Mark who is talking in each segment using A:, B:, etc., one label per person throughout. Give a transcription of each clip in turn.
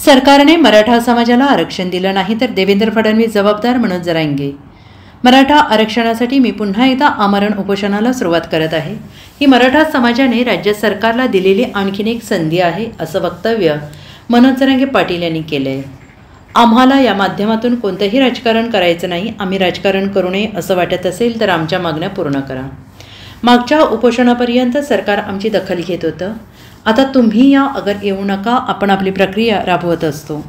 A: सरकारने मराठा समाजाला आरक्षण दिलं नाही तर देवेंद्र फडणवीस जबाबदार, मनोज जरांगे। मराठा आरक्षणासाठी मी पुन्हा एकदा आमरण उपोषणाला सुरुवात करत आहे। ही मराठा समाजाने राज्य सरकारला दिलेली आणखीन एक संधी आहे, असं वक्तव्य मनोज जरांगे पाटील यांनी केलंय। आम्हाला या माध्यमातून कोणतंही राजकारण करायचं नाही। आम्ही राजकारण करू नये असं वाटत असेल तर आमच्या मागण्या पूर्ण करा। मागच्या उपोषणापर्यंत सरकार आमची दखल घेत होतं, आता तुम्ही या अगर येऊ नका, आपण आपली प्रक्रिया राबवत असतो।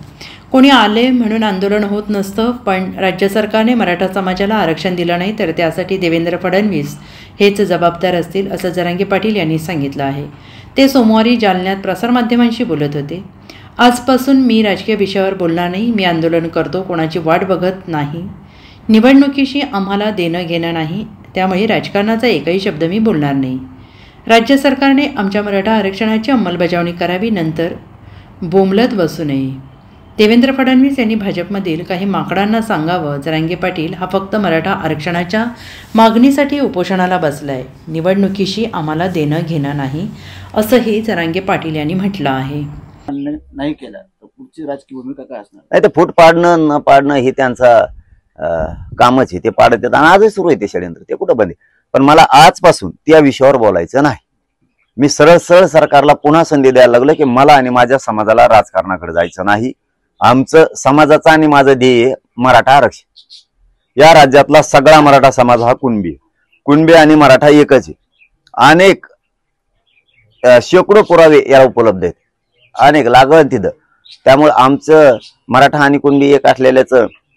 A: कोणी आले म्हणून आंदोलन होत नसतं, पण राज्य सरकारने मराठा समाजाला आरक्षण दिलं नाही तर त्यासाठी देवेंद्र फडणवीस हेच जबाबदार असतील, असं जरांगे पाटील यांनी सांगितलं आहे। ते सोमवारी जालन्यात प्रसारमाध्यमांशी बोलत होते। आजपासून मी राजकीय विषयावर बोलणार नाही, मी आंदोलन करतो, कोणाची वाट बघत नाही। निवडणुकीशी आम्हाला देणं घेणं नाही, त्यामुळे राजकारणाचा एकही शब्द मी बोलणार नाही। राज्य सरकारने आमच्या मराठा आरक्षणाची अंमलबजावणी करावी, नंतर बोंबलत बसू नये। देवेंद्र फडणवीस यांनी भाजपमधील काही माकडांना सांगावं, जरांगे पाटील हा फक्त मराठा आरक्षणाच्या मागणीसाठी उपोषणाला बसलाय, निवडणुकीशी आम्हाला देणं घेणं नाही, असंही जरांगे पाटील यांनी म्हटलं आहे।
B: नाही केला तर पुढची राजकीय भूमिका काय असणार?
C: नाही, ते फूट पाडणं न पाडणं हे त्यांचा कामच आहे, ते पाडत येतात आणि आजही सुरू आहे ते षडयंत्र, ते कुठं बंद आहे। पण मला आजपासून त्या विषयावर बोलायचं नाही। मी सरळ सरळ सरकारला पुन्हा संधी द्यायला लागलो की मला आणि माझ्या समाजाला राजकारणाकडे जायचं नाही। आमचं समाजाचं आणि माझं ध्येय मराठा आरक्षण। या राज्यातला सगळा मराठा समाज हा कुणबी आणि मराठा एकच आहे। अनेक शेकडो पुरावे याला उपलब्ध आहेत, अनेक लागण तिथं। त्यामुळे आमचं मराठा आणि कुणबी एक असलेल्याच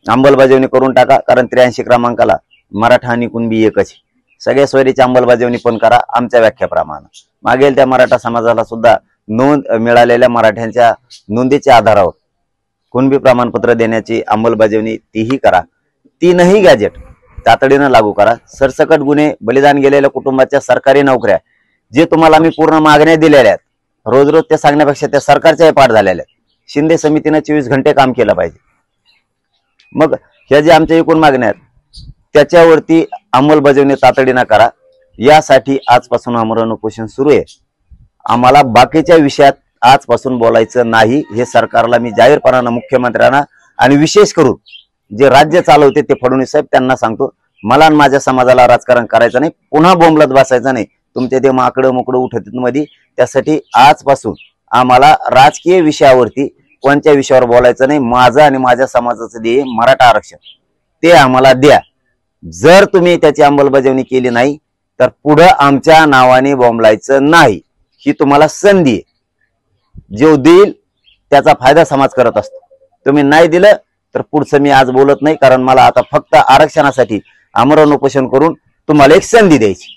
C: अंमलबजावणी करून टाका, कारण 83 क्रमांकाला मराठा आणि कुणबी एकच आहे। सगळ्या सोयरीची अंमलबजावणी पण करा आमच्या व्याख्याप्रमाणे। मागेल त्या मराठा समाजाला सुद्धा नोंद मिळालेल्या मराठ्यांच्या नोंदीच्या आधारावर कुणबी प्रमाणपत्र देण्याची अंमलबजावणी तीही करा। 3ही गॅजेट तातडीनं लागू करा। सरसकट गुन्हे, बलिदान गेलेल्या कुटुंबाच्या सरकारी नोकऱ्या, जे तुम्हाला मी पूर्ण मागण्या दिलेल्या आहेत, रोज रोज ते सांगण्यापेक्षा त्या सरकारच्याही पाठ झालेल्या आहेत। शिंदे समितीनं 24 घंटे काम केलं पाहिजे। मग ह्या जे आमच्या एकूण मागण्या आहेत त्याच्यावरती अंमलबजावणी तातडीनं करा। यासाठी आजपासून आमरण उपोषण सुरू आहे। आम्हाला बाकीच्या विषयात आजपासून बोलायचं नाही, हे सरकारला मी जाहीरपणानं, मुख्यमंत्र्यांना आणि विशेष करून जे राज्य चालवते ते फडणवीस साहेब त्यांना सांगतो, मला आणि माझ्या समाजाला राजकारण करायचं नाही, पुन्हा बोंबलत बसायचं नाही। तुमचे ते माकडं मुकडं उठत मध्ये, त्यासाठी आजपासून आम्हाला राजकीय विषयावरती कोणत्या विषयावर बोलायचं नाही। माझं आणि माझ्या समाजाचं ध्येय मराठा आरक्षण, ते आम्हाला द्या। जर तुम्ही त्याची अंमलबजावणी केली नाही तर पुढे आमच्या नावाने बोंबलायचं नाही, ही तुम्हाला संधी आहे। जो देईल त्याचा फायदा समाज करत असतो। तुम्ही नाही दिलं तर पुढचं मी आज बोलत नाही, कारण मला आता फक्त आरक्षणासाठी आमरण उपोषण करून तुम्हाला एक संधी द्यायची।